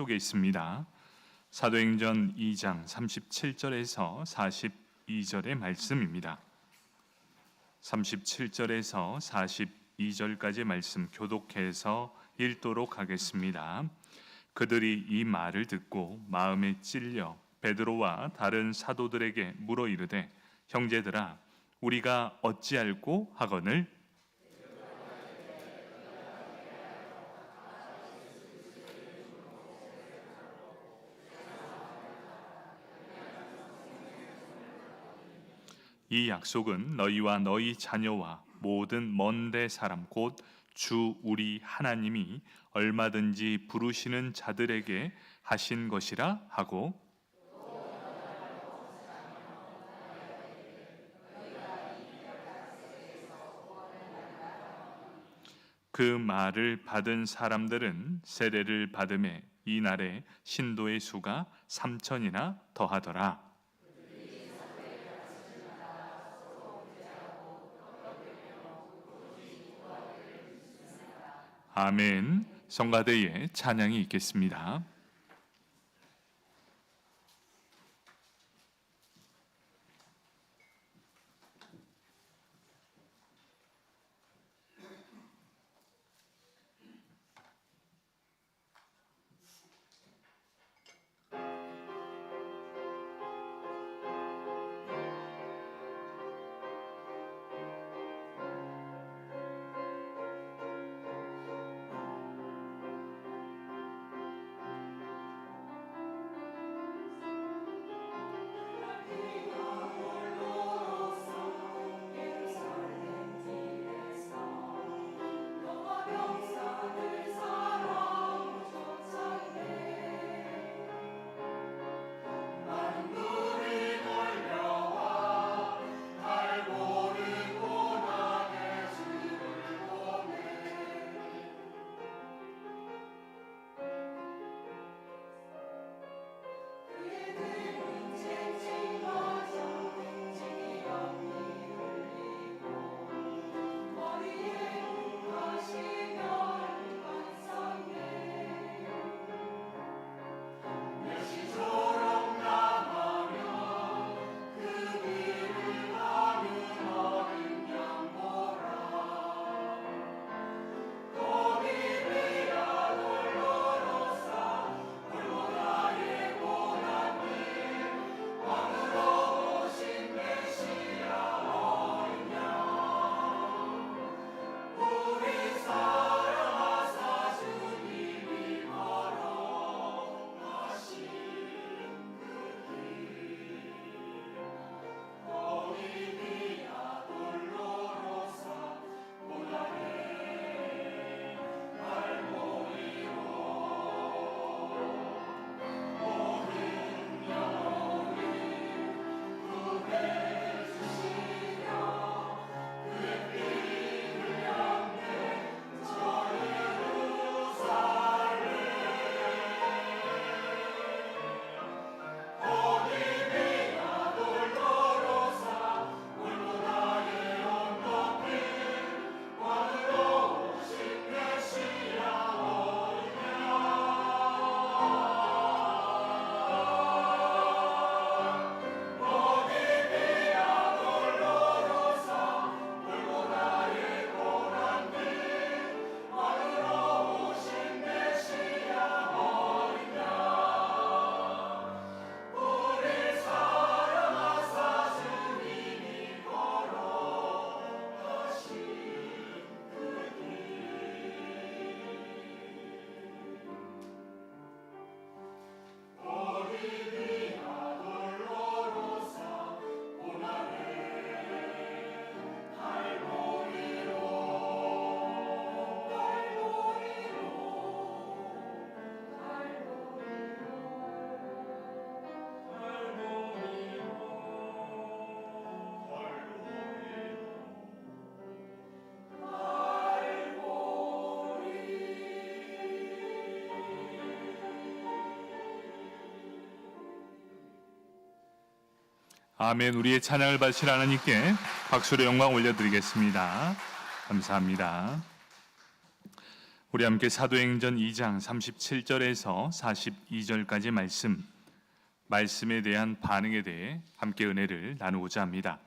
속에 있습니다. 사도행전 2장 37절에서 42절의 말씀입니다. 37절에서 42절까지 말씀 교독해서 읽도록 하겠습니다. 그들이 이 말을 듣고 마음에 찔려 베드로와 다른 사도들에게 물어 이르되, 형제들아, 우리가 어찌할꼬 하거늘? 이 약속은 너희와 너희 자녀와 모든 먼데 사람 곧 주 우리 하나님이 얼마든지 부르시는 자들에게 하신 것이라 하고, 그 말을 받은 사람들은 세례를 받음에 이날에 신도의 수가 3,000이나 더하더라. 아멘. 성가대에 찬양이 있겠습니다. 아멘. 우리의 찬양을 받으실 하나님께 박수로 영광 올려드리겠습니다. 감사합니다. 우리 함께 사도행전 2장 37절에서 42절까지 말씀에 대한 반응에 대해 함께 은혜를 나누고자 합니다.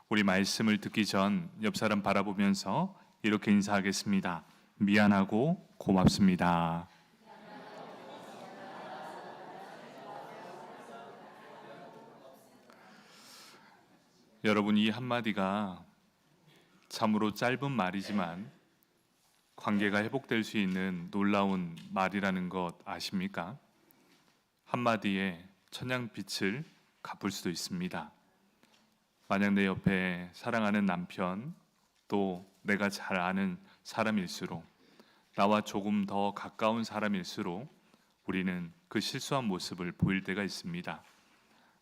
우리 말씀을 듣기 전 옆 사람 바라보면서 이렇게 인사하겠습니다. 미안하고 고맙습니다. 여러분, 이 한마디가 참으로 짧은 말이지만 관계가 회복될 수 있는 놀라운 말이라는 것 아십니까? 한마디에 천냥빛을 갚을 수도 있습니다. 만약 내 옆에 사랑하는 남편, 또 내가 잘 아는 사람일수록, 나와 조금 더 가까운 사람일수록 우리는 그 실수한 모습을 보일 때가 있습니다.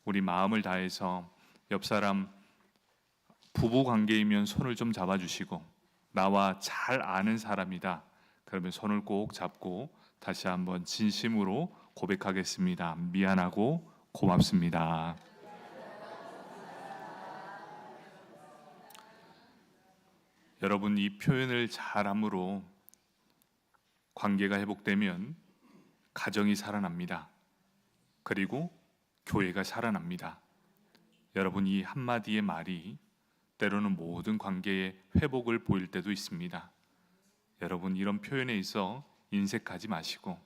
우리 마음을 다해서 옆 사람 부부 관계이면 손을 좀 잡아주시고, 나와 잘 아는 사람이다 그러면 손을 꼭 잡고 다시 한번 진심으로 고백하겠습니다. 미안하고 고맙습니다. 여러분, 이 표현을 잘함으로 관계가 회복되면 가정이 살아납니다. 그리고 교회가 살아납니다. 여러분, 이 한마디의 말이 때로는 모든 관계의 회복을 보일 때도 있습니다. 여러분, 이런 표현에 있어 인색하지 마시고,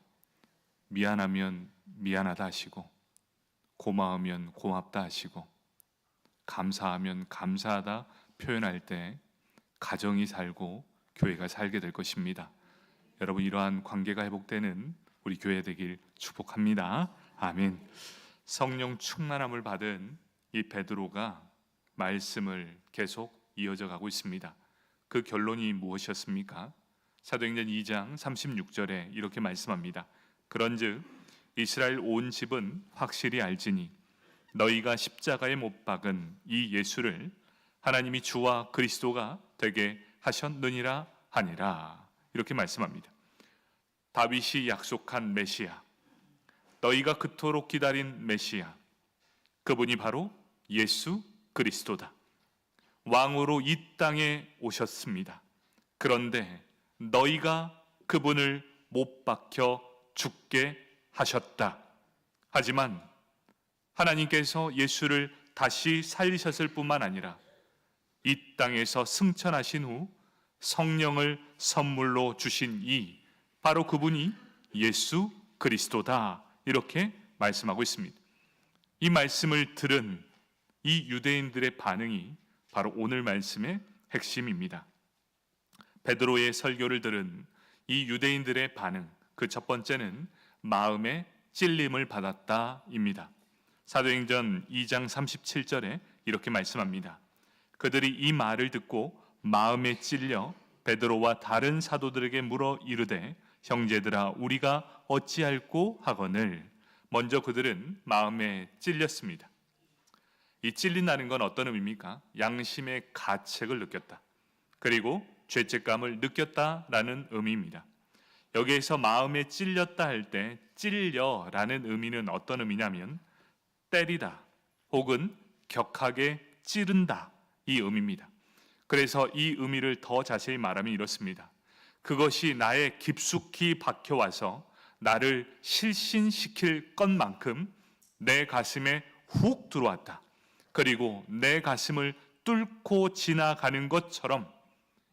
미안하면 미안하다 하시고, 고마우면 고맙다 하시고, 감사하면 감사하다 표현할 때 가정이 살고 교회가 살게 될 것입니다. 여러분, 이러한 관계가 회복되는 우리 교회 되길 축복합니다. 아멘. 성령 충만함을 받은 이 베드로가 말씀을 계속 이어져 가고 있습니다. 그 결론이 무엇이었습니까? 사도행전 2장 36절에 이렇게 말씀합니다. 그런즉 이스라엘 온 집은 확실히 알지니 너희가 십자가에 못 박은 이 예수를 하나님이 주와 그리스도가 되게 하셨느니라 하니라. 이렇게 말씀합니다. 다윗이 약속한 메시아, 너희가 그토록 기다린 메시아, 그분이 바로 예수 그리스도다. 왕으로 이 땅에 오셨습니다. 그런데 너희가 그분을 못 박혀 죽게 하셨다. 하지만 하나님께서 예수를 다시 살리셨을 뿐만 아니라 이 땅에서 승천하신 후 성령을 선물로 주신 이 바로 그분이 예수 그리스도다. 이렇게 말씀하고 있습니다. 이 말씀을 들은 이 유대인들의 반응이 바로 오늘 말씀의 핵심입니다. 베드로의 설교를 들은 이 유대인들의 반응, 그 첫 번째는 마음의 찔림을 받았다입니다. 사도행전 2장 37절에 이렇게 말씀합니다. 그들이 이 말을 듣고 마음에 찔려 베드로와 다른 사도들에게 물어 이르되 형제들아 우리가 어찌할꼬 하거늘. 먼저 그들은 마음에 찔렸습니다. 이 찔린다는 건 어떤 의미입니까? 양심의 가책을 느꼈다. 그리고 죄책감을 느꼈다라는 의미입니다. 여기에서 마음에 찔렸다 할 때 찔려라는 의미는 어떤 의미냐면 때리다 혹은 격하게 찌른다, 이 의미입니다. 그래서 이 의미를 더 자세히 말하면 이렇습니다. 그것이 나에 깊숙이 박혀와서 나를 실신시킬 것만큼 내 가슴에 훅 들어왔다. 그리고 내 가슴을 뚫고 지나가는 것처럼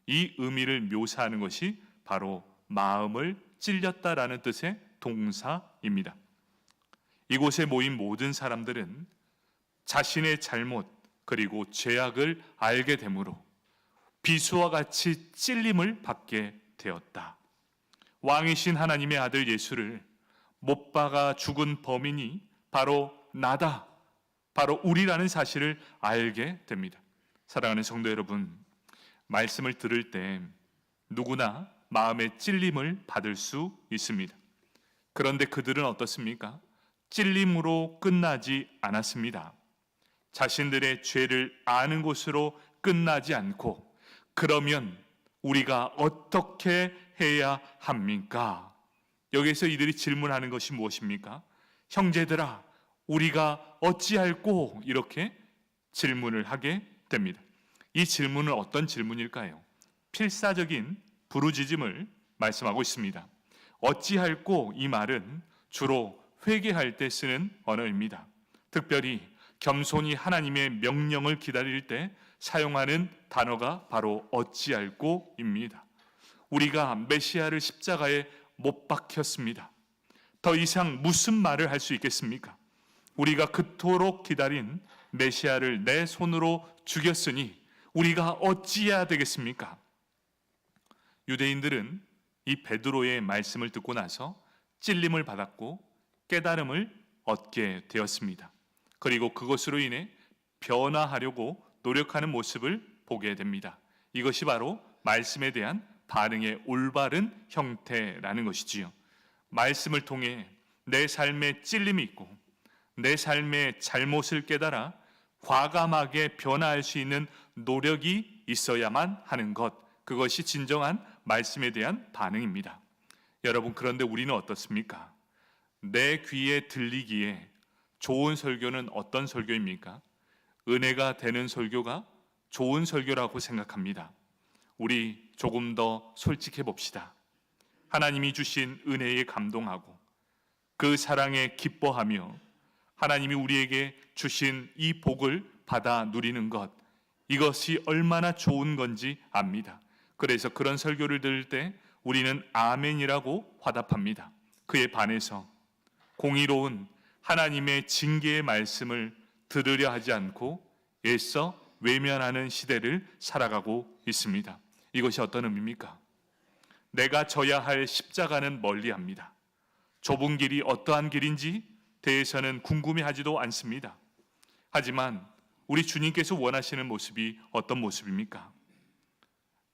이 의미를 묘사하는 것이 바로 마음을 찔렸다라는 뜻의 동사입니다. 이곳에 모인 모든 사람들은 자신의 잘못 그리고 죄악을 알게 되므로 비수와 같이 찔림을 받게 되었다. 왕이신 하나님의 아들 예수를 못 박아 죽은 범인이 바로 나다, 바로 우리라는 사실을 알게 됩니다. 사랑하는 성도 여러분, 말씀을 들을 때 누구나 마음의 찔림을 받을 수 있습니다. 그런데 그들은 어떻습니까? 찔림으로 끝나지 않았습니다. 자신들의 죄를 아는 것으로 끝나지 않고, 그러면 우리가 어떻게 해야 합니까? 여기서 이들이 질문하는 것이 무엇입니까? 형제들아 우리가 어찌할꼬, 이렇게 질문을 하게 됩니다. 이 질문은 어떤 질문일까요? 필사적인 부르짖음을 말씀하고 있습니다. 어찌할꼬 이 말은 주로 회개할 때 쓰는 언어입니다. 특별히 겸손히 하나님의 명령을 기다릴 때 사용하는 단어가 바로 어찌할꼬입니다. 우리가 메시아를 십자가에 못 박혔습니다. 더 이상 무슨 말을 할 수 있겠습니까? 우리가 그토록 기다린 메시아를 내 손으로 죽였으니 우리가 어찌해야 되겠습니까? 유대인들은 이 베드로의 말씀을 듣고 나서 찔림을 받았고 깨달음을 얻게 되었습니다. 그리고 그것으로 인해 변화하려고 노력하는 모습을 보게 됩니다. 이것이 바로 말씀에 대한 반응의 올바른 형태라는 것이지요. 말씀을 통해 내 삶에 찔림이 있고 내 삶의 잘못을 깨달아 과감하게 변화할 수 있는 노력이 있어야만 하는 것, 그것이 진정한 말씀에 대한 반응입니다. 여러분, 그런데 우리는 어떻습니까? 내 귀에 들리기에 좋은 설교는 어떤 설교입니까? 은혜가 되는 설교가 좋은 설교라고 생각합니다. 우리 조금 더 솔직해 봅시다. 하나님이 주신 은혜에 감동하고 그 사랑에 기뻐하며 하나님이 우리에게 주신 이 복을 받아 누리는 것, 이것이 얼마나 좋은 건지 압니다. 그래서 그런 설교를 들을 때 우리는 아멘이라고 화답합니다. 그에 반해서 공의로운 하나님의 징계의 말씀을 들으려 하지 않고 애써 외면하는 시대를 살아가고 있습니다. 이것이 어떤 의미입니까? 내가 져야 할 십자가는 멀리합니다. 좁은 길이 어떠한 길인지 대해서는 궁금해하지도 않습니다. 하지만 우리 주님께서 원하시는 모습이 어떤 모습입니까?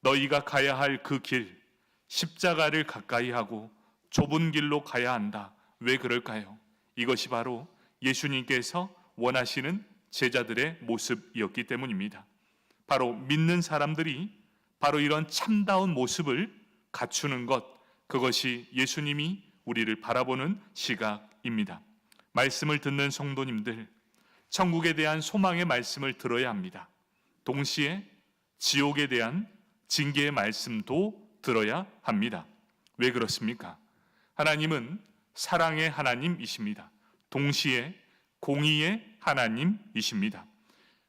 너희가 가야 할 그 길, 십자가를 가까이 하고 좁은 길로 가야 한다. 왜 그럴까요? 이것이 바로 예수님께서 원하시는 제자들의 모습이었기 때문입니다. 바로 믿는 사람들이 바로 이런 참다운 모습을 갖추는 것, 그것이 예수님이 우리를 바라보는 시각입니다. 말씀을 듣는 성도님들, 천국에 대한 소망의 말씀을 들어야 합니다. 동시에 지옥에 대한 징계의 말씀도 들어야 합니다. 왜 그렇습니까? 하나님은 사랑의 하나님이십니다. 동시에 공의의 하나님이십니다.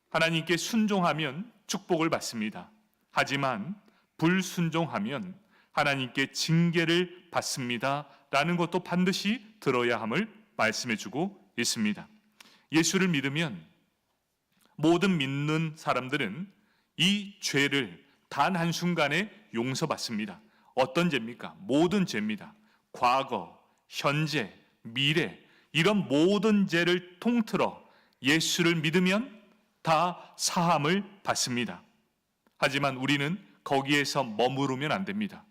하나님께 순종하면 축복을 받습니다. 하지만 불순종하면 하나님께 징계를 받습니다. 라는 것도 반드시 들어야 함을 말씀해 주고 있습니다. 예수를 믿으면 모든 믿는 사람들은 이 죄를 단 한순간에 용서받습니다. 어떤 죄입니까? 모든 죄입니다. 과거, 현재, 미래, 이런 모든 죄를 통틀어 예수를 믿으면 다 사함을 받습니다. 하지만 우리는 거기에서 머무르면 안 됩니다.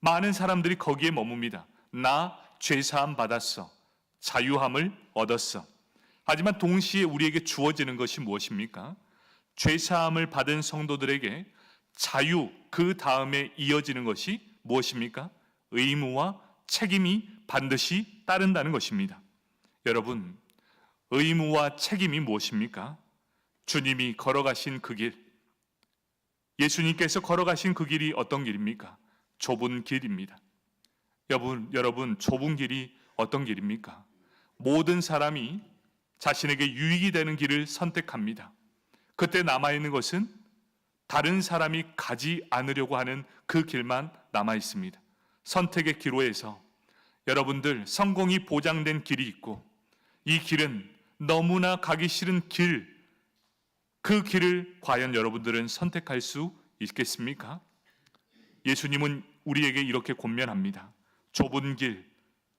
많은 사람들이 거기에 머뭅니다. 나 죄사함 받았어. 자유함을 얻었어. 하지만 동시에 우리에게 주어지는 것이 무엇입니까? 죄사함을 받은 성도들에게 자유, 그 다음에 이어지는 것이 무엇입니까? 의무와 책임이 반드시 따른다는 것입니다. 여러분, 의무와 책임이 무엇입니까? 주님이 걸어가신 그 길, 예수님께서 걸어가신 그 길이 어떤 길입니까? 좁은 길입니다. 여러분, 좁은 길이 어떤 길입니까? 모든 사람이 자신에게 유익이 되는 길을 선택합니다. 그때 남아있는 것은 다른 사람이 가지 않으려고 하는 그 길만 남아 있습니다. 선택의 기로에서 여러분들 성공이 보장된 길이 있고 이 길은 너무나 가기 싫은 길, 그 길을 과연 여러분들은 선택할 수 있겠습니까? 예수님은 우리에게 이렇게 권면합니다. 좁은 길,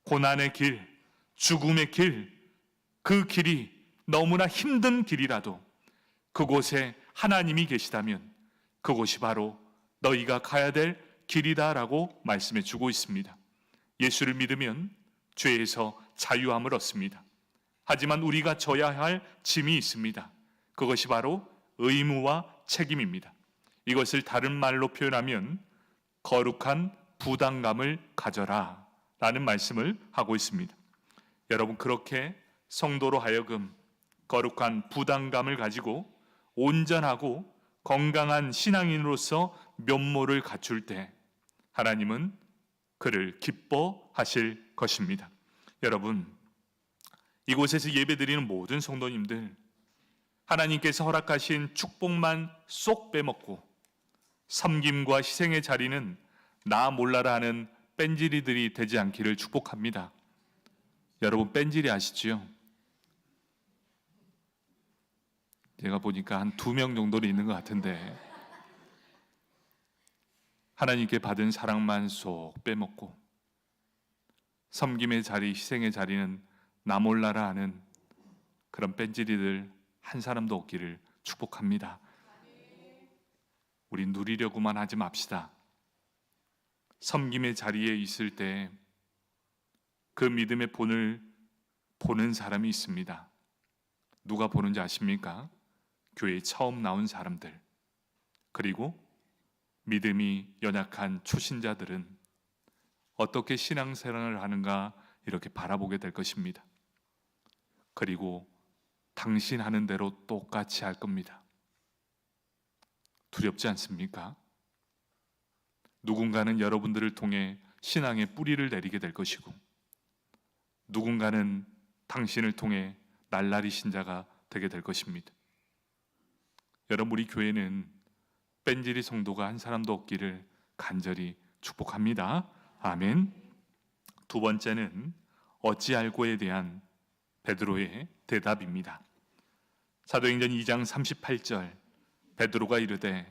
고난의 길, 죽음의 길, 그 길이 너무나 힘든 길이라도 그곳에 하나님이 계시다면 그곳이 바로 너희가 가야 될 길이다라고 말씀해 주고 있습니다. 예수를 믿으면 죄에서 자유함을 얻습니다. 하지만 우리가 져야 할 짐이 있습니다. 그것이 바로 의무와 책임입니다. 이것을 다른 말로 표현하면 거룩한 부담감을 가져라 라는 말씀을 하고 있습니다. 여러분, 그렇게 성도로 하여금 거룩한 부담감을 가지고 온전하고 건강한 신앙인으로서 면모를 갖출 때 하나님은 그를 기뻐하실 것입니다. 여러분, 이곳에서 예배드리는 모든 성도님들, 하나님께서 허락하신 축복만 쏙 빼먹고 섬김과 희생의 자리는 나 몰라라 하는 뺀질이들이 되지 않기를 축복합니다. 여러분, 뺀질이 아시지요? 제가 보니까 한 2명 정도는 있는 것 같은데, 하나님께 받은 사랑만 쏙 빼먹고 섬김의 자리, 희생의 자리는 나 몰라라 하는 그런 뺀질이들 한 사람도 없기를 축복합니다. 우리 누리려고만 하지 맙시다. 섬김의 자리에 있을 때 그 믿음의 본을 보는 사람이 있습니다. 누가 보는지 아십니까? 교회에 처음 나온 사람들, 그리고 믿음이 연약한 초신자들은 어떻게 신앙생활을 하는가 이렇게 바라보게 될 것입니다. 그리고 당신 하는 대로 똑같이 할 겁니다. 두렵지 않습니까? 누군가는 여러분들을 통해 신앙의 뿌리를 내리게 될 것이고, 누군가는 당신을 통해 날라리 신자가 되게 될 것입니다. 여러분, 우리 교회는 뺀질이 성도가 한 사람도 없기를 간절히 축복합니다. 아멘. 두 번째는 어찌 알고에 대한 베드로의 대답입니다. 사도행전 2장 38절, 베드로가 이르되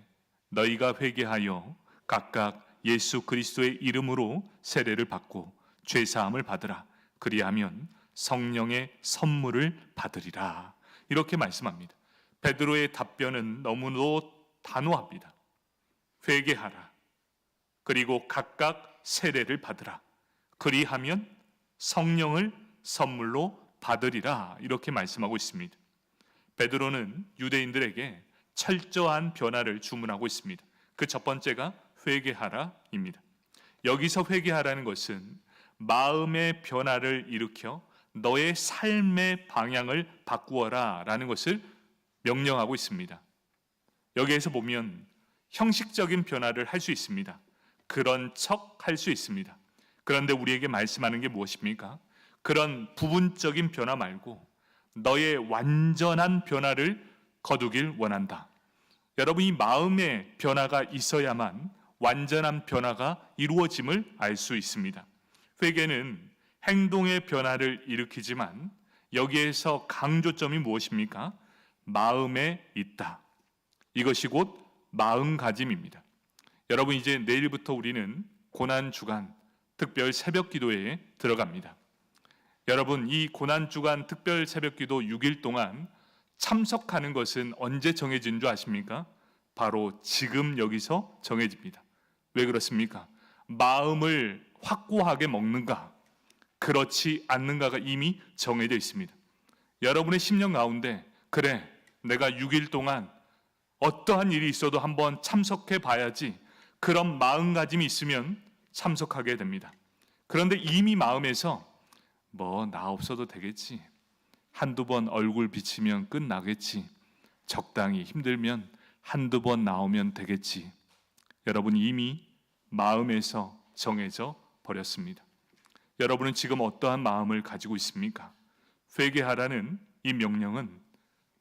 너희가 회개하여 각각 예수 그리스도의 이름으로 세례를 받고 죄 사함을 받으라. 그리하면 성령의 선물을 받으리라. 이렇게 말씀합니다. 베드로의 답변은 너무도 단호합니다. 회개하라. 그리고 각각 세례를 받으라. 그리하면 성령을 선물로 받으리라. 이렇게 말씀하고 있습니다. 베드로는 유대인들에게 철저한 변화를 주문하고 있습니다. 그 첫 번째가 회개하라입니다. 여기서 회개하라는 것은 마음의 변화를 일으켜 너의 삶의 방향을 바꾸어라 라는 것을 명령하고 있습니다. 여기에서 보면 형식적인 변화를 할 수 있습니다. 그런 척 할 수 있습니다. 그런데 우리에게 말씀하는 게 무엇입니까? 그런 부분적인 변화 말고 너의 완전한 변화를 거두길 원한다. 여러분, 이 마음의 변화가 있어야만 완전한 변화가 이루어짐을 알 수 있습니다. 회개는 행동의 변화를 일으키지만 여기에서 강조점이 무엇입니까? 마음에 있다. 이것이 곧 마음가짐입니다. 여러분, 이제 내일부터 우리는 고난주간 특별 새벽기도에 들어갑니다. 여러분, 이 고난주간 특별 새벽기도 6일 동안 참석하는 것은 언제 정해진 줄 아십니까? 바로 지금 여기서 정해집니다. 왜 그렇습니까? 마음을 확고하게 먹는가, 그렇지 않는가가 이미 정해져 있습니다. 여러분의 심령 가운데 그래, 내가 6일 동안 어떠한 일이 있어도 한번 참석해 봐야지, 그런 마음가짐이 있으면 참석하게 됩니다. 그런데 이미 마음에서 나 없어도 되겠지, 한두 번 얼굴 비치면 끝나겠지, 적당히 힘들면 한두 번 나오면 되겠지. 여러분, 이미 마음에서 정해져 버렸습니다. 여러분은 지금 어떠한 마음을 가지고 있습니까? 회개하라는 이 명령은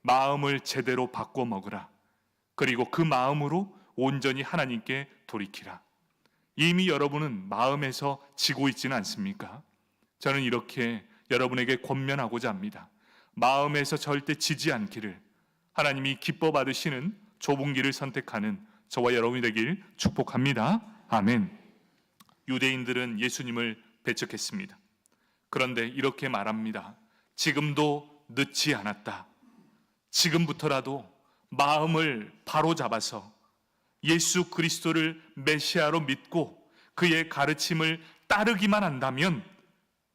마음을 제대로 바꿔 먹으라. 그리고 그 마음으로 온전히 하나님께 돌이키라. 이미 여러분은 마음에서 지고 있지는 않습니까? 저는 이렇게 여러분에게 권면하고자 합니다. 마음에서 절대 지지 않기를, 하나님이 기뻐 받으시는 좁은 길을 선택하는 저와 여러분이 되길 축복합니다. 아멘. 유대인들은 예수님을 배척했습니다. 그런데 이렇게 말합니다. 지금도 늦지 않았다. 지금부터라도 마음을 바로잡아서 예수 그리스도를 메시아로 믿고 그의 가르침을 따르기만 한다면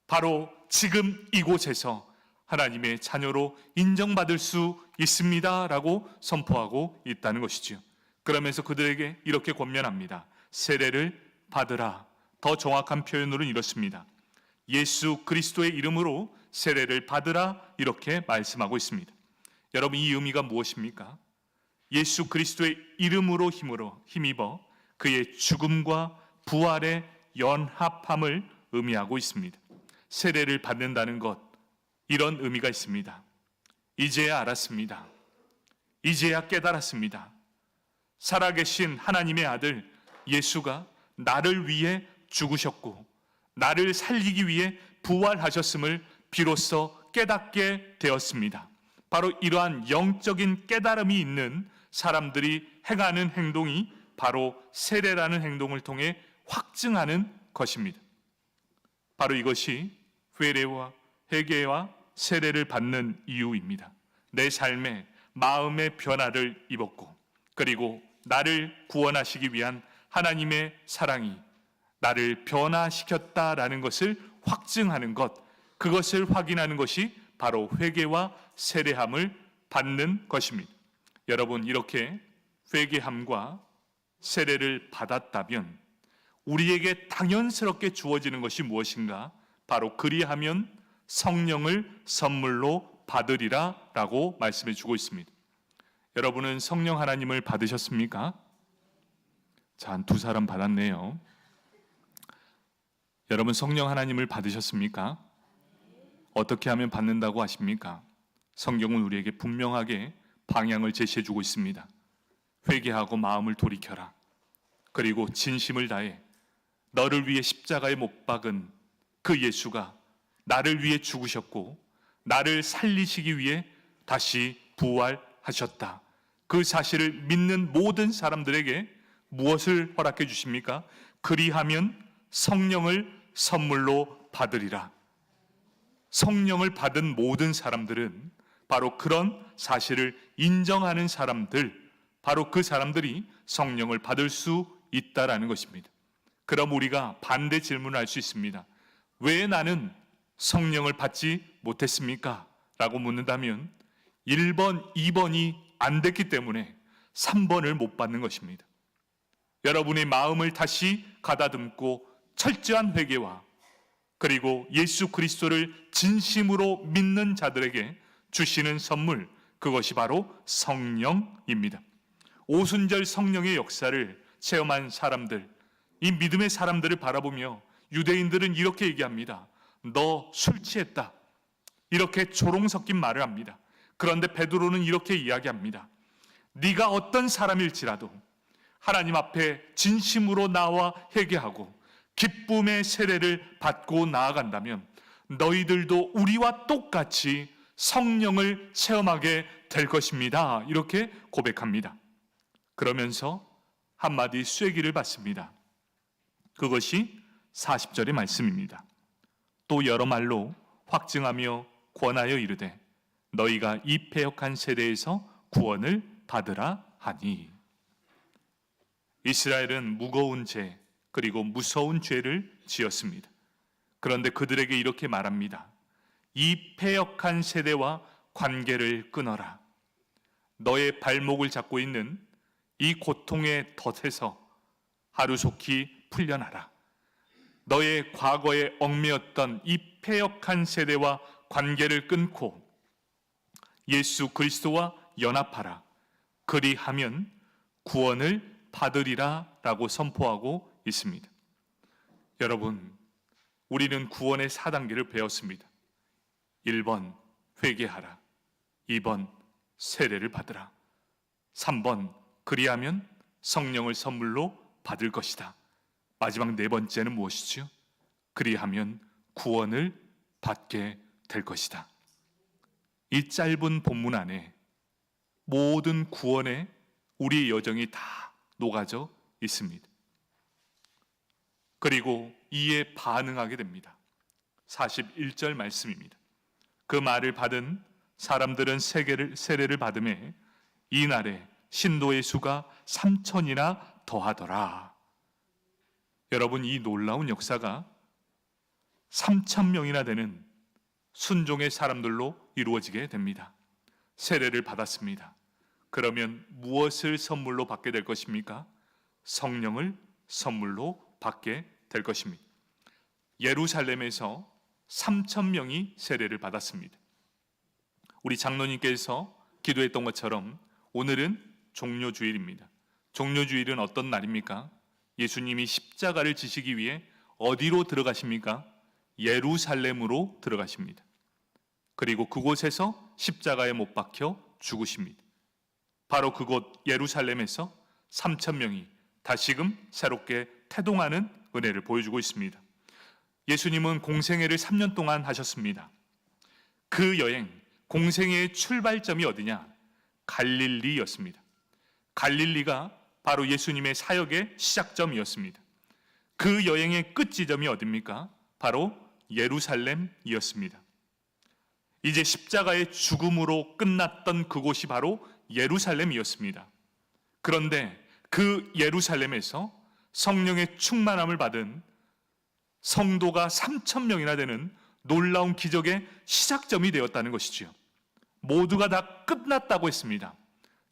바로 지금 이곳에서 하나님의 자녀로 인정받을 수 있습니다 라고 선포하고 있다는 것이죠. 그러면서 그들에게 이렇게 권면합니다. 세례를 받으라. 더 정확한 표현으로는 이렇습니다. 예수 그리스도의 이름으로 세례를 받으라, 이렇게 말씀하고 있습니다. 여러분, 이 의미가 무엇입니까? 예수 그리스도의 이름으로 힘입어 그의 죽음과 부활의 연합함을 의미하고 있습니다. 세례를 받는다는 것, 이런 의미가 있습니다. 이제야 알았습니다. 이제야 깨달았습니다. 살아계신 하나님의 아들 예수가 나를 위해 죽으셨고 나를 살리기 위해 부활하셨음을 비로소 깨닫게 되었습니다. 바로 이러한 영적인 깨달음이 있는 사람들이 행하는 행동이 바로 세례라는 행동을 통해 확증하는 것입니다. 바로 이것이 회개와 세례를 받는 이유입니다. 내 삶에 마음의 변화를 입었고, 그리고 나를 구원하시기 위한 하나님의 사랑이 나를 변화시켰다라는 것을 확증하는 것, 그것을 확인하는 것이 바로 회개와 세례함을 받는 것입니다. 여러분, 이렇게 회개함과 세례를 받았다면 우리에게 당연스럽게 주어지는 것이 무엇인가? 바로 그리하면 성령을 선물로 받으리라 라고 말씀해 주고 있습니다. 여러분은 성령 하나님을 받으셨습니까? 자, 한 두 사람 받았네요. 여러분 성령 하나님을 받으셨습니까? 어떻게 하면 받는다고 하십니까? 성경은 우리에게 분명하게 방향을 제시해 주고 있습니다. 회개하고 마음을 돌이켜라. 그리고 진심을 다해 너를 위해 십자가에 못 박은 그 예수가 나를 위해 죽으셨고 나를 살리시기 위해 다시 부활하셨다. 그 사실을 믿는 모든 사람들에게 무엇을 허락해 주십니까? 그리하면 성령을 선물로 받으리라. 성령을 받은 모든 사람들은 바로 그런 사실을 인정하는 사람들, 바로 그 사람들이 성령을 받을 수 있다라는 것입니다. 그럼 우리가 반대 질문을 할 수 있습니다. 왜 나는 성령을 받지 못했습니까? 라고 묻는다면 1번, 2번이 안 됐기 때문에 3번을 못 받는 것입니다. 여러분의 마음을 다시 가다듬고 철저한 회개와 그리고 예수 그리스도를 진심으로 믿는 자들에게 주시는 선물, 그것이 바로 성령입니다. 오순절 성령의 역사를 체험한 사람들, 이 믿음의 사람들을 바라보며 유대인들은 이렇게 얘기합니다. 너 술 취했다. 이렇게 조롱 섞인 말을 합니다. 그런데 베드로는 이렇게 이야기합니다. 네가 어떤 사람일지라도 하나님 앞에 진심으로 나와 회개하고 기쁨의 세례를 받고 나아간다면 너희들도 우리와 똑같이 성령을 체험하게 될 것입니다. 이렇게 고백합니다. 그러면서 한마디 쐐기를 받습니다. 그것이 40절의 말씀입니다. 또 여러 말로 확증하며 권하여 이르되 너희가 이 패역한 세대에서 구원을 받으라 하니. 이스라엘은 무거운 죄 그리고 무서운 죄를 지었습니다. 그런데 그들에게 이렇게 말합니다. 이 패역한 세대와 관계를 끊어라. 너의 발목을 잡고 있는 이 고통의 덫에서 하루속히 풀려나라. 너의 과거에 얽매였던 이 패역한 세대와 관계를 끊고 예수 그리스도와 연합하라. 그리하면 구원을 받으리라 라고 선포하고 있습니다. 여러분, 우리는 구원의 4단계를 배웠습니다. 1번 회개하라. 2번 세례를 받으라. 3번 그리하면 성령을 선물로 받을 것이다. 마지막 4번째는 무엇이죠? 그리하면 구원을 받게 될 것이다. 이 짧은 본문 안에 모든 구원의 우리의 여정이 다 녹아져 있습니다. 그리고 이에 반응하게 됩니다. 41절 말씀입니다. 그 말을 받은 사람들은 세례를 받음에 이날에 신도의 수가 3,000이나 더하더라. 여러분, 이 놀라운 역사가 3,000명이나 되는 순종의 사람들로 이루어지게 됩니다. 세례를 받았습니다. 그러면 무엇을 선물로 받게 될 것입니까? 성령을 선물로 받게 될 것입니다. 예루살렘에서 3,000명이 세례를 받았습니다. 우리 장로님께서 기도했던 것처럼 오늘은 종료주일입니다. 종료주일은 어떤 날입니까? 예수님이 십자가를 지시기 위해 어디로 들어가십니까? 예루살렘으로 들어가십니다. 그리고 그곳에서 십자가에 못 박혀 죽으십니다. 바로 그곳 예루살렘에서 3,000명이 다시금 새롭게 태동하는 은혜를 보여주고 있습니다. 예수님은 공생애를 3년 동안 하셨습니다. 그 여행, 공생애의 출발점이 어디냐? 갈릴리였습니다. 갈릴리가 바로 예수님의 사역의 시작점이었습니다. 그 여행의 끝 지점이 어디입니까? 바로 예루살렘이었습니다. 이제 십자가의 죽음으로 끝났던 그곳이 바로 예루살렘이었습니다. 그런데 그 예루살렘에서 성령의 충만함을 받은 성도가 3,000명이나 되는 놀라운 기적의 시작점이 되었다는 것이지요. 모두가 다 끝났다고 했습니다.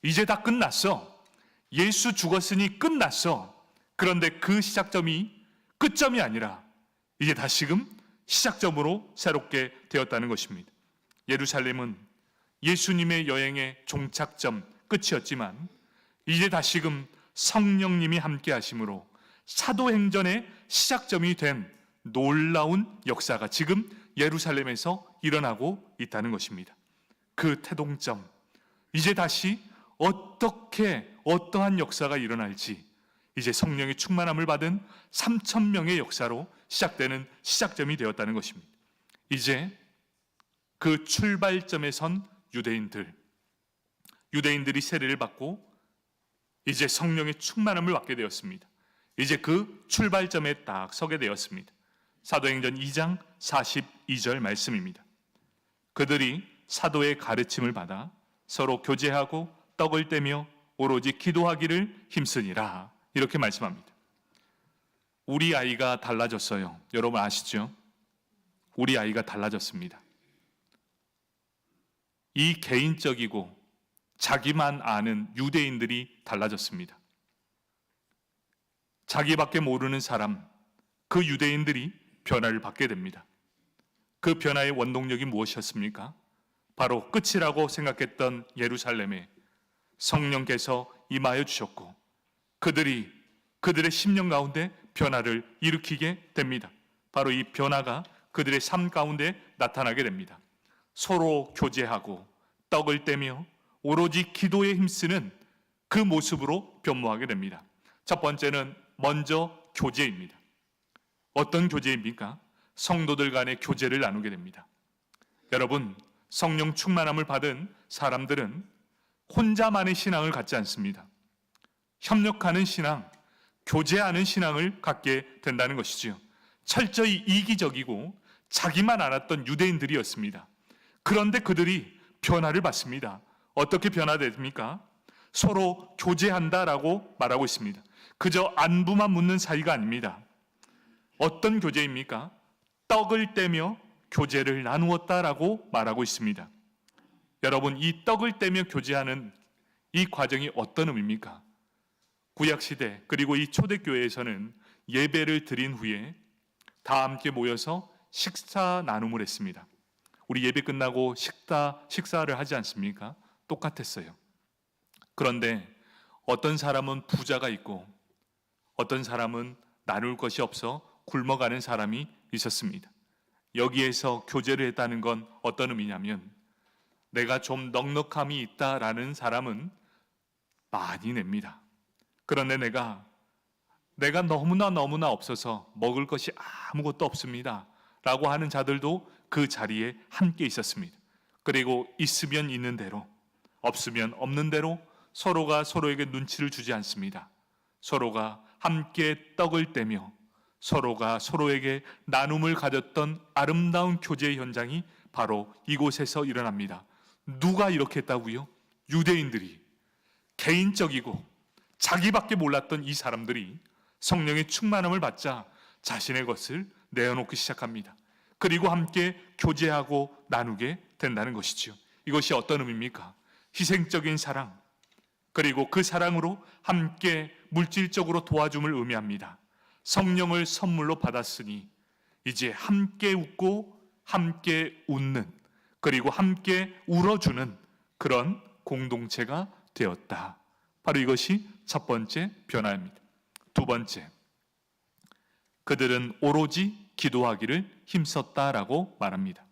이제 다 끝났어. 예수 죽었으니 끝났어. 그런데 그 시작점이 끝점이 아니라 이제 다시금 시작점으로 새롭게 되었다는 것입니다. 예루살렘은 예수님의 여행의 종착점, 끝이었지만 이제 다시금 성령님이 함께 하심으로 사도행전의 시작점이 된 놀라운 역사가 지금 예루살렘에서 일어나고 있다는 것입니다. 그 태동점, 이제 다시 어떠한 역사가 일어날지 이제 성령의 충만함을 받은 3,000명의 역사로 시작되는 시작점이 되었다는 것입니다. 이제 그 출발점에 선 유대인들이 세례를 받고 이제 성령의 충만함을 받게 되었습니다. 이제 그 출발점에 딱 서게 되었습니다. 사도행전 2장 42절 말씀입니다. 그들이 사도의 가르침을 받아 서로 교제하고 떡을 떼며 오로지 기도하기를 힘쓰니라, 이렇게 말씀합니다. 우리 아이가 달라졌어요. 여러분 아시죠? 우리 아이가 달라졌습니다. 이 개인적이고 자기만 아는 유대인들이 달라졌습니다. 자기밖에 모르는 사람, 그 유대인들이 변화를 받게 됩니다. 그 변화의 원동력이 무엇이었습니까? 바로 끝이라고 생각했던 예루살렘에 성령께서 임하여 주셨고 그들의 심령 가운데 변화를 일으키게 됩니다. 바로 이 변화가 그들의 삶 가운데 나타나게 됩니다. 서로 교제하고 떡을 떼며 오로지 기도에 힘쓰는 그 모습으로 변모하게 됩니다. 첫 번째는 먼저 교제입니다. 어떤 교제입니까? 성도들 간의 교제를 나누게 됩니다. 여러분, 성령 충만함을 받은 사람들은 혼자만의 신앙을 갖지 않습니다. 협력하는 신앙, 교제하는 신앙을 갖게 된다는 것이지요. 철저히 이기적이고 자기만 알았던 유대인들이었습니다. 그런데 그들이 변화를 받습니다. 어떻게 변화됩니까? 서로 교제한다라고 말하고 있습니다. 그저 안부만 묻는 사이가 아닙니다. 어떤 교제입니까? 떡을 떼며 교제를 나누었다라고 말하고 있습니다. 여러분, 이 떡을 떼며 교제하는 이 과정이 어떤 의미입니까? 구약시대 그리고 이 초대교회에서는 예배를 드린 후에 다 함께 모여서 식사 나눔을 했습니다. 우리 예배 끝나고 식사를 하지 않습니까? 똑같았어요. 그런데 어떤 사람은 부자가 있고 어떤 사람은 나눌 것이 없어 굶어가는 사람이 있었습니다. 여기에서 교제를 했다는 건 어떤 의미냐면 내가 좀 넉넉함이 있다라는 사람은 많이 냅니다. 그런데 내가 너무나 없어서 먹을 것이 아무것도 없습니다 라고 하는 자들도 그 자리에 함께 있었습니다. 그리고 있으면 있는 대로, 없으면 없는 대로 서로가 서로에게 눈치를 주지 않습니다. 서로가 함께 떡을 떼며 서로가 서로에게 나눔을 가졌던 아름다운 교제의 현장이 바로 이곳에서 일어납니다. 누가 이렇게 했다고요? 유대인들이. 개인적이고 자기밖에 몰랐던 이 사람들이 성령의 충만함을 받자 자신의 것을 내어놓기 시작합니다. 그리고 함께 교제하고 나누게 된다는 것이죠. 이것이 어떤 의미입니까? 희생적인 사랑, 그리고 그 사랑으로 함께 물질적으로 도와줌을 의미합니다. 성령을 선물로 받았으니 이제 함께 웃고 함께 웃는, 그리고 함께 울어주는 그런 공동체가 되었다. 바로 이것이 첫 번째 변화입니다. 두 번째, 그들은 오로지 기도하기를 힘썼다라고 말합니다.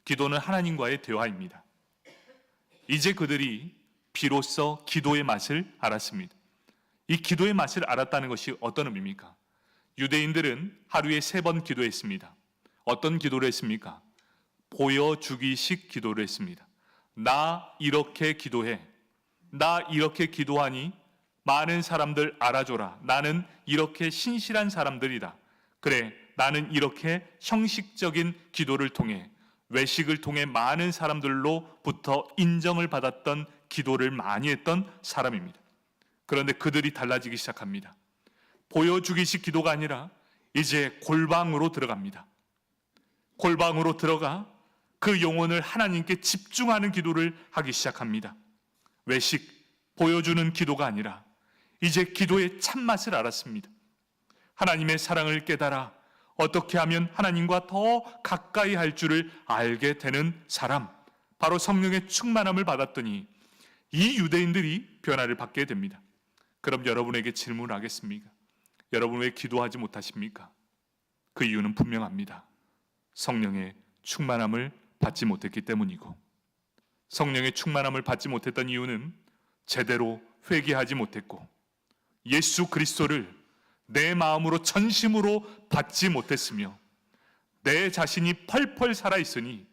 기도는 하나님과의 대화입니다. 이제 그들이 비로소 기도의 맛을 알았습니다. 이 기도의 맛을 알았다는 것이 어떤 의미입니까? 유대인들은 하루에 3번 기도했습니다. 어떤 기도를 했습니까? 보여주기식 기도를 했습니다. 나 이렇게 기도해. 나 이렇게 기도하니 많은 사람들 알아줘라. 나는 이렇게 신실한 사람들이다. 그래, 나는 이렇게 형식적인 기도를 통해, 외식을 통해 많은 사람들로부터 인정을 받았던 기도를 많이 했던 사람입니다. 그런데 그들이 달라지기 시작합니다. 보여주기식 기도가 아니라 이제 골방으로 들어갑니다. 골방으로 들어가 그 영혼을 하나님께 집중하는 기도를 하기 시작합니다. 외식, 보여주는 기도가 아니라 이제 기도의 참맛을 알았습니다. 하나님의 사랑을 깨달아 어떻게 하면 하나님과 더 가까이 할 줄을 알게 되는 사람, 바로 성령의 충만함을 받았더니 이 유대인들이 변화를 받게 됩니다. 그럼 여러분에게 질문을 하겠습니까? 여러분 왜 기도하지 못하십니까? 그 이유는 분명합니다. 성령의 충만함을 받지 못했기 때문이고, 성령의 충만함을 받지 못했던 이유는 제대로 회개하지 못했고, 예수 그리스도를 내 마음으로 전심으로 받지 못했으며, 내 자신이 펄펄 살아있으니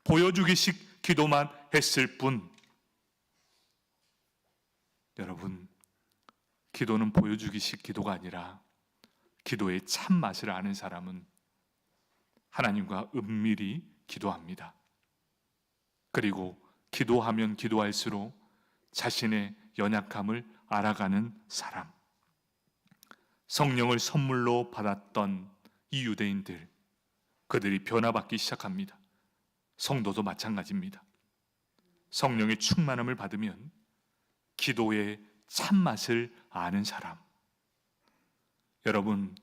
보여주기식 기도만 했을 뿐. 여러분, 기도는 보여주기식 기도가 아니라 기도의 참맛을 아는 사람은 하나님과 은밀히 기도합니다. 그리고 기도하면 기도할수록 자신의 연약함을 알아가는 사람. 성령을 선물로 받았던 이 유대인들, 그들이 변화받기 시작합니다. 성도도 마찬가지입니다. 성령의 충만함을 받으면 기도의 참맛을 아는 사람. 여러분,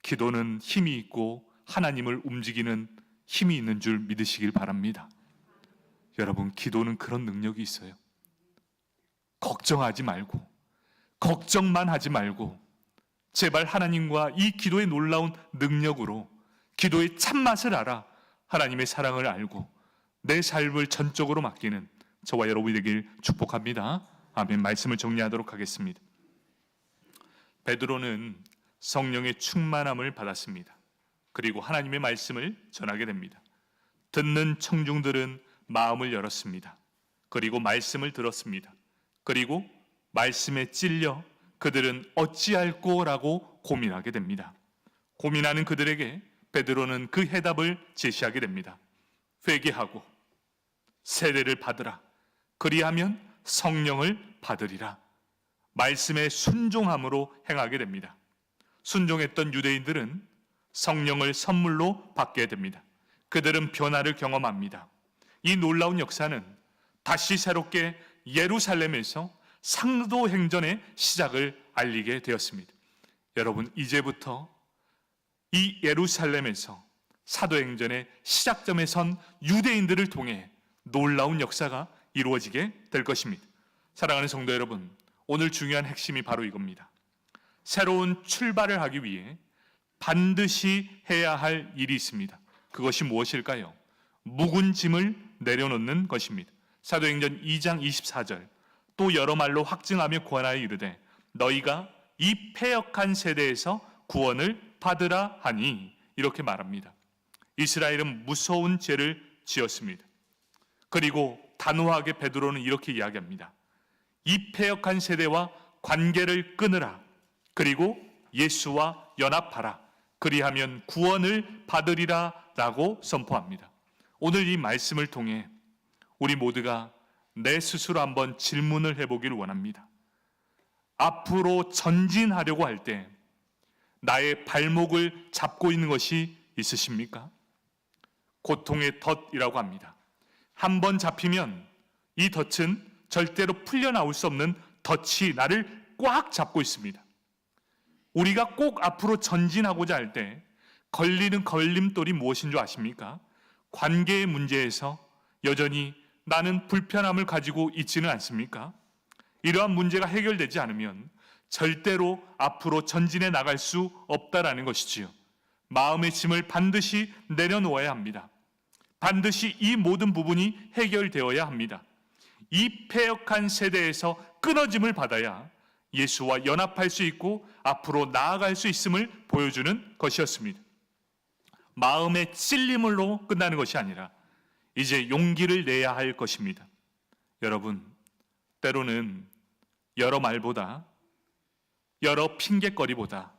기도는 힘이 있고 하나님을 움직이는 힘이 있는 줄 믿으시길 바랍니다. 여러분, 기도는 그런 능력이 있어요. 걱정하지 말고, 걱정만 하지 말고, 제발 하나님과 이 기도의 놀라운 능력으로 기도의 참맛을 알아 하나님의 사랑을 알고 내 삶을 전적으로 맡기는 저와 여러분이 되길 축복합니다. 아멘. 말씀을 정리하도록 하겠습니다. 베드로는 성령의 충만함을 받았습니다. 그리고 하나님의 말씀을 전하게 됩니다. 듣는 청중들은 마음을 열었습니다. 그리고 말씀을 들었습니다. 그리고 말씀에 찔려 그들은 어찌할꼬라고 고민하게 됩니다. 고민하는 그들에게 베드로는 그 해답을 제시하게 됩니다. 회개하고 세례를 받으라. 그리하면 성령을 받으리라. 말씀에 순종함으로 행하게 됩니다. 순종했던 유대인들은 성령을 선물로 받게 됩니다. 그들은 변화를 경험합니다. 이 놀라운 역사는 다시 새롭게 예루살렘에서 상도행전의 시작을 알리게 되었습니다. 여러분, 이제부터 이 예루살렘에서 사도행전의 시작점에 선 유대인들을 통해 놀라운 역사가 이루어지게 될 것입니다. 사랑하는 성도 여러분, 오늘 중요한 핵심이 바로 이겁니다. 새로운 출발을 하기 위해 반드시 해야 할 일이 있습니다. 그것이 무엇일까요? 묵은 짐을 내려놓는 것입니다. 사도행전 2장 24절, 또 여러 말로 확증하며 권하여 이르되 너희가 이 패역한 세대에서 구원을 받으라 하니, 이렇게 말합니다. 이스라엘은 무서운 죄를 지었습니다. 그리고 단호하게 베드로는 이렇게 이야기합니다. 이 패역한 세대와 관계를 끊으라. 그리고 예수와 연합하라. 그리하면 구원을 받으리라 라고 선포합니다. 오늘 이 말씀을 통해 우리 모두가 내 스스로 한번 질문을 해보기를 원합니다. 앞으로 전진하려고 할 때 나의 발목을 잡고 있는 것이 있으십니까? 고통의 덫이라고 합니다. 한번 잡히면 이 덫은 절대로 풀려나올 수 없는 덫이 나를 꽉 잡고 있습니다. 우리가 꼭 앞으로 전진하고자 할 때 걸리는 걸림돌이 무엇인 줄 아십니까? 관계의 문제에서 여전히 나는 불편함을 가지고 있지는 않습니까? 이러한 문제가 해결되지 않으면 절대로 앞으로 전진해 나갈 수 없다라는 것이지요. 마음의 짐을 반드시 내려놓아야 합니다. 반드시 이 모든 부분이 해결되어야 합니다. 이 패역한 세대에서 끊어짐을 받아야 예수와 연합할 수 있고 앞으로 나아갈 수 있음을 보여주는 것이었습니다. 마음의 찔림으로 끝나는 것이 아니라 이제 용기를 내야 할 것입니다. 여러분, 때로는 여러 말보다, 여러 핑곗거리보다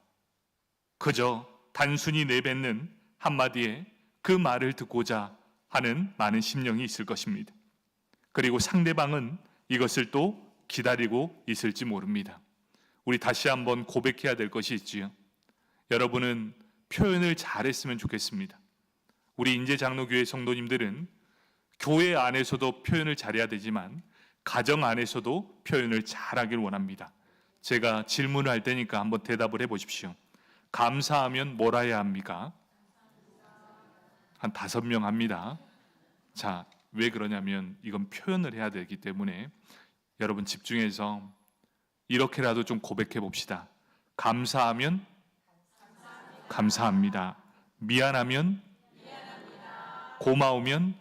그저 단순히 내뱉는 한마디에 그 말을 듣고자 하는 많은 심령이 있을 것입니다. 그리고 상대방은 이것을 또 기다리고 있을지 모릅니다. 우리 다시 한번 고백해야 될 것이 있지요. 여러분은 표현을 잘했으면 좋겠습니다. 우리 인제장로교회 성도님들은 교회 안에서도 표현을 잘해야 되지만 가정 안에서도 표현을 잘하길 원합니다. 제가 질문을 할 테니까 한번 대답을 해보십시오. 감사하면 뭘 해야 합니까? 한 5명 합니다. 자, 왜 그러냐면 이건 표현을 해야 되기 때문에 여러분 집중해서 이렇게라도 좀 고백해 봅시다. 감사하면 감사합니다. 미안하면 고마우면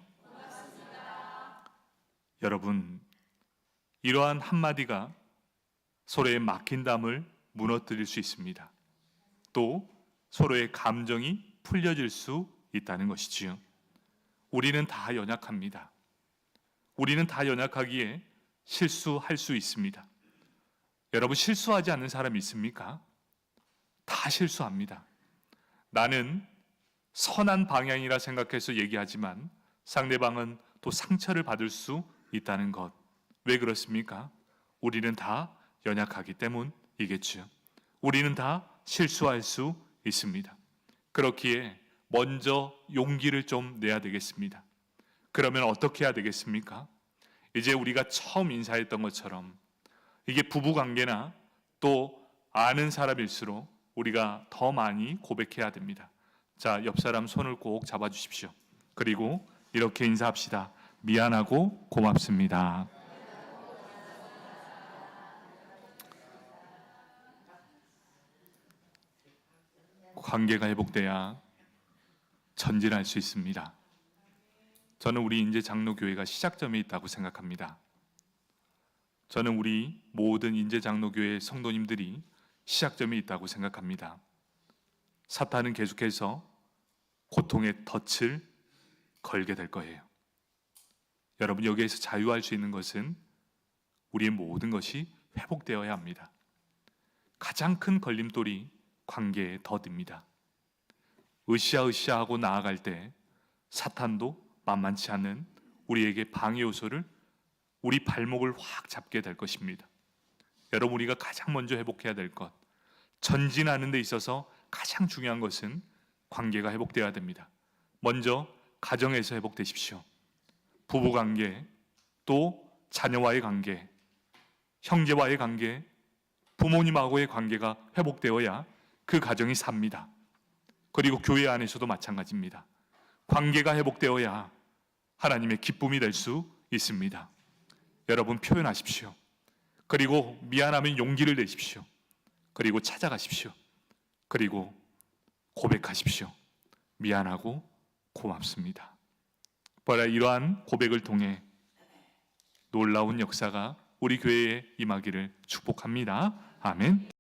여러분, 이러한 한마디가 서로의 막힌 담을 무너뜨릴 수 있습니다. 또 서로의 감정이 풀려질 수 있다는 것이지요. 우리는 다 연약합니다. 우리는 다 연약하기에 실수할 수 있습니다. 여러분, 실수하지 않는 사람이 있습니까? 다 실수합니다. 나는 선한 방향이라 생각해서 얘기하지만 상대방은 또 상처를 받을 수 있다는 것. 왜 그렇습니까? 우리는 다 연약하기 때문이겠죠. 우리는 다 실수할 수 있습니다. 그렇기에 먼저 용기를 좀 내야 되겠습니다. 그러면 어떻게 해야 되겠습니까? 이제 우리가 처음 인사했던 것처럼 이게 부부관계나 또 아는 사람일수록 우리가 더 많이 고백해야 됩니다. 자, 옆 사람 손을 꼭 잡아주십시오. 그리고 이렇게 인사합시다. 미안하고 고맙습니다. 관계가 회복돼야 전진할 수 있습니다. 저는 우리 인제장로교회가 시작점에 있다고 생각합니다. 저는 우리 모든 인제장로교회 성도님들이 시작점에 있다고 생각합니다. 사탄은 계속해서 고통의 덫을 걸게 될 거예요. 여러분, 여기에서 자유할 수 있는 것은 우리의 모든 것이 회복되어야 합니다. 가장 큰 걸림돌이 관계의 덫입니다. 으쌰으쌰하고 나아갈 때 사탄도 만만치 않은 우리에게 방해 요소를 우리 발목을 확 잡게 될 것입니다. 여러분, 우리가 가장 먼저 회복해야 될 것, 전진하는 데 있어서 가장 중요한 것은 관계가 회복되어야 됩니다. 먼저 가정에서 회복되십시오. 부부관계, 또 자녀와의 관계, 형제와의 관계, 부모님하고의 관계가 회복되어야 그 가정이 삽니다. 그리고 교회 안에서도 마찬가지입니다. 관계가 회복되어야 하나님의 기쁨이 될 수 있습니다. 여러분, 표현하십시오. 그리고 미안하면 용기를 내십시오. 그리고 찾아가십시오. 그리고 고백하십시오. 미안하고 고맙습니다. 바로 이러한 고백을 통해 놀라운 역사가 우리 교회에 임하기를 축복합니다. 아멘.